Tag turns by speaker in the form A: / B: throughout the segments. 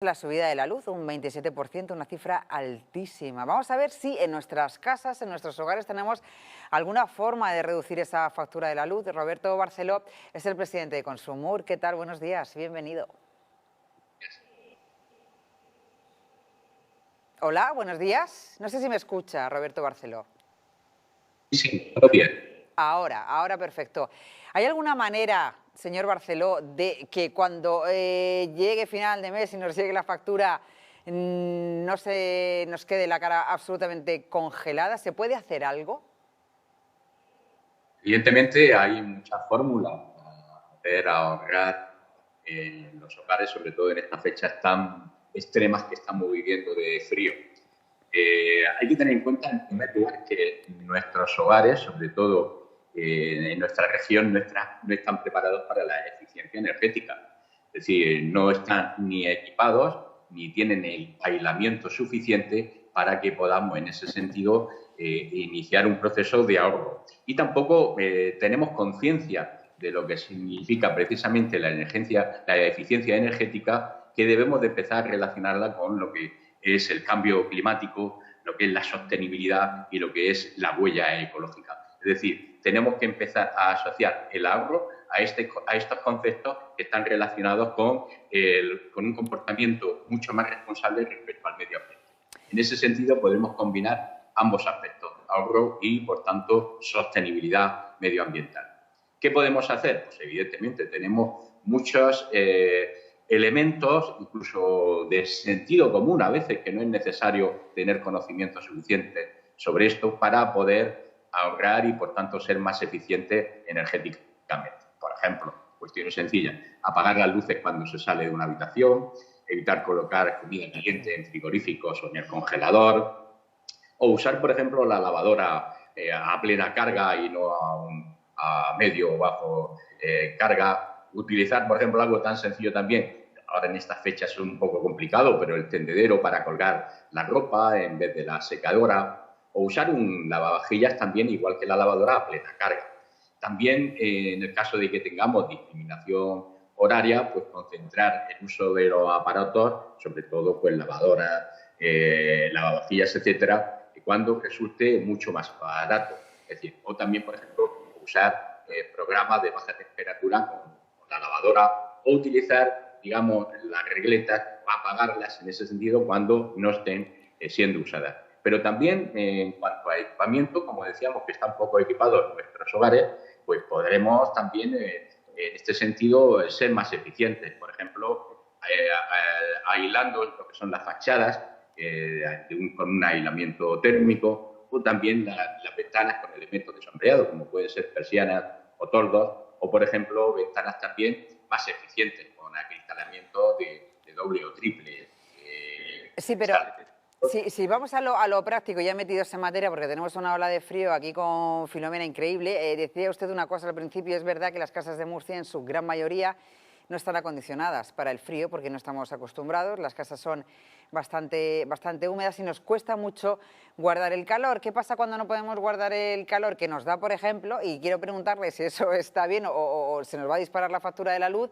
A: La subida de la luz, un 27%, una cifra altísima. Vamos a ver si en nuestras casas, en nuestros hogares, tenemos alguna forma de reducir esa factura de la luz. Roberto Barceló es el presidente de Consumur. ¿Qué tal? Buenos días, bienvenido. Hola, buenos días. No sé si me escucha, Roberto Barceló.
B: Sí, todo bien.
A: Ahora perfecto. ¿Hay alguna manera, señor Barceló, de que cuando llegue final de mes y nos llegue la factura no se nos quede la cara absolutamente congelada? ¿Se puede hacer algo?
B: Evidentemente hay muchas fórmulas para poder ahorrar en los hogares, sobre todo en estas fechas tan extremas que estamos viviendo de frío. Hay que tener en cuenta, en primer lugar, que nuestros hogares, sobre todo en nuestra región, no están preparados para la eficiencia energética. Es decir, no están ni equipados ni tienen el aislamiento suficiente para que podamos, en ese sentido, iniciar un proceso de ahorro. Y tampoco tenemos conciencia de lo que significa precisamente la eficiencia energética, que debemos de empezar a relacionarla con lo que es el cambio climático, lo que es la sostenibilidad y lo que es la huella ecológica. Es decir, tenemos que empezar a asociar el ahorro a estos conceptos que están relacionados con un comportamiento mucho más responsable respecto al medio ambiente. En ese sentido, podemos combinar ambos aspectos, ahorro y, por tanto, sostenibilidad medioambiental. ¿Qué podemos hacer? Pues, evidentemente, tenemos muchos elementos, incluso de sentido común a veces, que no es necesario tener conocimiento suficiente sobre esto para poder ahorrar y, por tanto, ser más eficiente energéticamente. Por ejemplo, cuestiones sencillas, apagar las luces cuando se sale de una habitación, evitar colocar comida caliente en frigoríficos o en el congelador, o usar, por ejemplo, la lavadora a plena carga y no a medio o bajo carga. Utilizar, por ejemplo, algo tan sencillo también, ahora en estas fechas es un poco complicado, pero el tendedero para colgar la ropa en vez de la secadora, o usar un lavavajillas también, igual que la lavadora, a plena carga. También, en el caso de que tengamos discriminación horaria, pues concentrar el uso de los aparatos, sobre todo pues lavadoras, lavavajillas, etcétera, cuando resulte mucho más barato. Es decir, o también, por ejemplo, usar programas de baja temperatura con la lavadora, o utilizar, digamos, las regletas, apagarlas en ese sentido cuando no estén siendo usadas. Pero también, en cuanto a equipamiento, como decíamos, que están poco equipados en nuestros hogares, pues podremos también, en este sentido, ser más eficientes. Por ejemplo, aislando lo que son las fachadas con un aislamiento térmico, o también las ventanas con elementos de sombreado, como pueden ser persianas o toldos, o, por ejemplo, ventanas también más eficientes, con acristalamiento de doble o triple
A: Sí, pero si vamos a lo práctico, ya metidos en materia, porque tenemos una ola de frío aquí con Filomena increíble. Decía usted una cosa al principio, es verdad que las casas de Murcia en su gran mayoría no están acondicionadas para el frío porque no estamos acostumbrados, las casas son bastante húmedas y nos cuesta mucho guardar el calor. ¿Qué pasa cuando no podemos guardar el calor que nos da, por ejemplo? Y quiero preguntarle si eso está bien o se nos va a disparar la factura de la luz.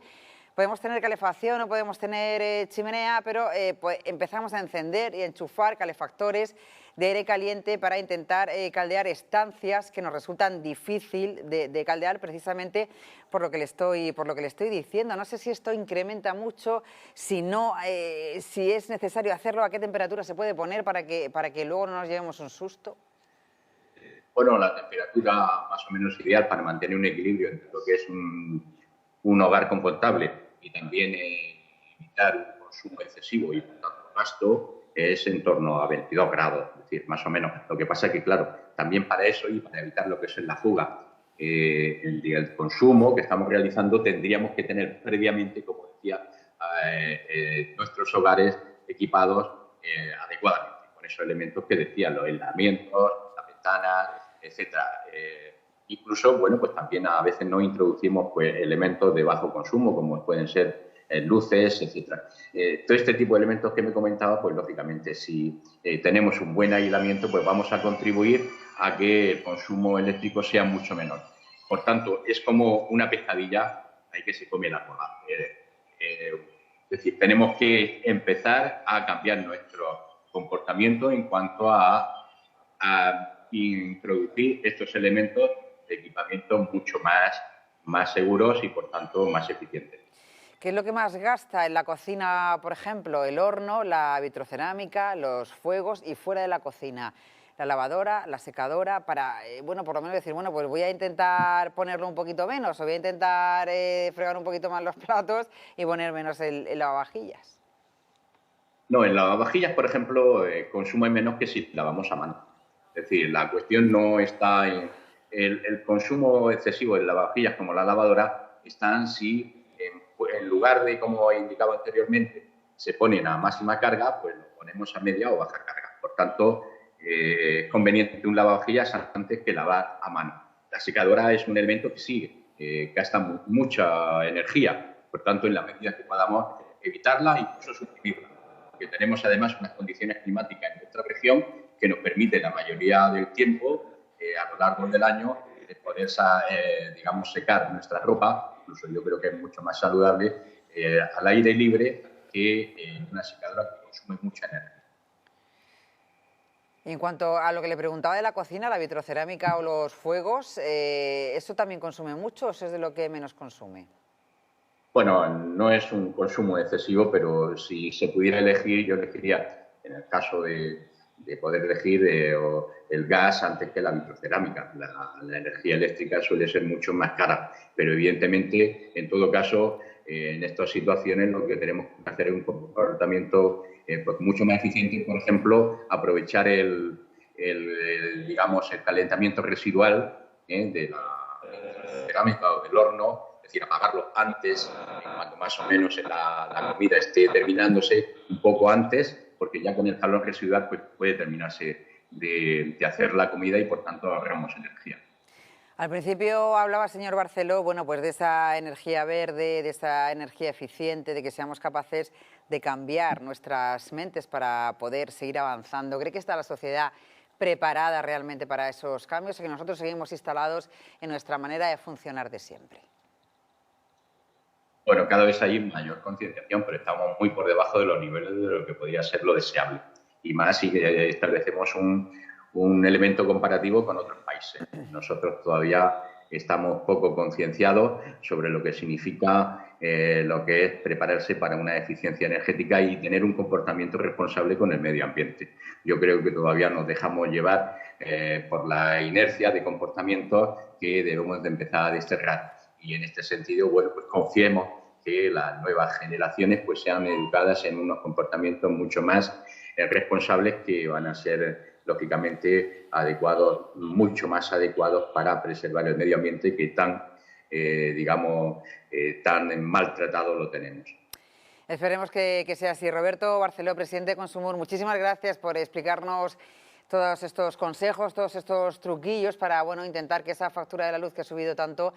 A: Podemos tener calefacción o podemos tener chimenea, pero pues empezamos a encender y enchufar calefactores de aire caliente para intentar caldear estancias que nos resultan difícil de caldear precisamente por lo que le estoy diciendo. No sé si esto incrementa mucho, si no, si es necesario hacerlo, a qué temperatura se puede poner para que luego no nos llevemos un susto.
B: Bueno, la temperatura más o menos ideal para mantener un equilibrio entre lo que es un hogar confortable y también evitar un consumo excesivo y, por tanto, gasto, es en torno a 22 grados, es decir, más o menos. Lo que pasa es que, claro, también para eso y para evitar lo que es la fuga, el consumo que estamos realizando, tendríamos que tener previamente, como decía, nuestros hogares equipados adecuadamente, con esos elementos que decía, los aislamientos, las ventanas, etcétera. Incluso, bueno, pues también a veces no introducimos pues elementos de bajo consumo, como pueden ser luces, etcétera. Todo este tipo de elementos que me comentaba, pues lógicamente si tenemos un buen aislamiento, pues vamos a contribuir a que el consumo eléctrico sea mucho menor. Por tanto, es como una pescadilla ahí que se come la cola. Es decir, tenemos que empezar a cambiar nuestro comportamiento en cuanto a introducir estos elementos de equipamiento mucho más seguros y, por tanto, más eficientes.
A: ¿Qué es lo que más gasta en la cocina, por ejemplo? El horno, la vitrocerámica, los fuegos y fuera de la cocina. La lavadora, la secadora, para, bueno, por lo menos decir, bueno, pues voy a intentar ponerlo un poquito menos o voy a intentar fregar un poquito más los platos y poner menos el lavavajillas.
B: No, en lavavajillas, por ejemplo, consume menos que si lavamos a mano. Es decir, la cuestión no está en el consumo excesivo de lavavajillas como la lavadora, están si en lugar de, como indicaba anteriormente, se ponen a máxima carga, pues lo ponemos a media o baja carga. Por tanto, es conveniente un lavavajillas antes que lavar a mano. La secadora es un elemento que sí, gasta mucha energía. Por tanto, en la medida que podamos evitarla, incluso suprimirla. Porque tenemos además unas condiciones climáticas en nuestra región que nos permite la mayoría del tiempo, a lo largo del año, poder, digamos, secar nuestra ropa. Incluso yo creo que es mucho más saludable al aire libre que una secadora que consume mucha energía.
A: En cuanto a lo que le preguntaba de la cocina, la vitrocerámica o los fuegos, ¿eso también consume mucho o eso es de lo que menos consume?
B: Bueno, no es un consumo excesivo, pero si se pudiera elegir, yo elegiría, en el caso de poder elegir el gas antes que la vitrocerámica. La energía eléctrica suele ser mucho más cara, pero evidentemente, en todo caso, en estas situaciones lo que tenemos que hacer es un comportamiento pues mucho más eficiente, por ejemplo, aprovechar digamos, el calentamiento residual de la cerámica o del horno, es decir, apagarlo antes, cuando más o menos la comida esté terminándose, un poco antes, porque ya con el calor residual pues, puede terminarse de hacer la comida y por tanto ahorramos energía.
A: Al principio hablaba, señor Barceló, bueno, pues de esa energía verde, de esa energía eficiente, de que seamos capaces de cambiar nuestras mentes para poder seguir avanzando. ¿Cree que está la sociedad preparada realmente para esos cambios o que nosotros seguimos instalados en nuestra manera de funcionar de siempre?
B: Bueno, cada vez hay mayor concienciación, pero estamos muy por debajo de los niveles de lo que podría ser lo deseable. Y más si establecemos un elemento comparativo con otros países. Nosotros todavía estamos poco concienciados sobre lo que significa lo que es prepararse para una eficiencia energética y tener un comportamiento responsable con el medio ambiente. Yo creo que todavía nos dejamos llevar por la inercia de comportamientos que debemos de empezar a desterrar. Y en este sentido, bueno, pues confiemos que las nuevas generaciones pues sean educadas en unos comportamientos mucho más responsables que van a ser lógicamente adecuados, mucho más adecuados para preservar el medio ambiente que digamos, tan maltratado lo tenemos.
A: Esperemos que sea así. Roberto Barceló, presidente de Consumur, muchísimas gracias por explicarnos todos estos consejos, todos estos truquillos para, bueno, intentar que esa factura de la luz que ha subido tanto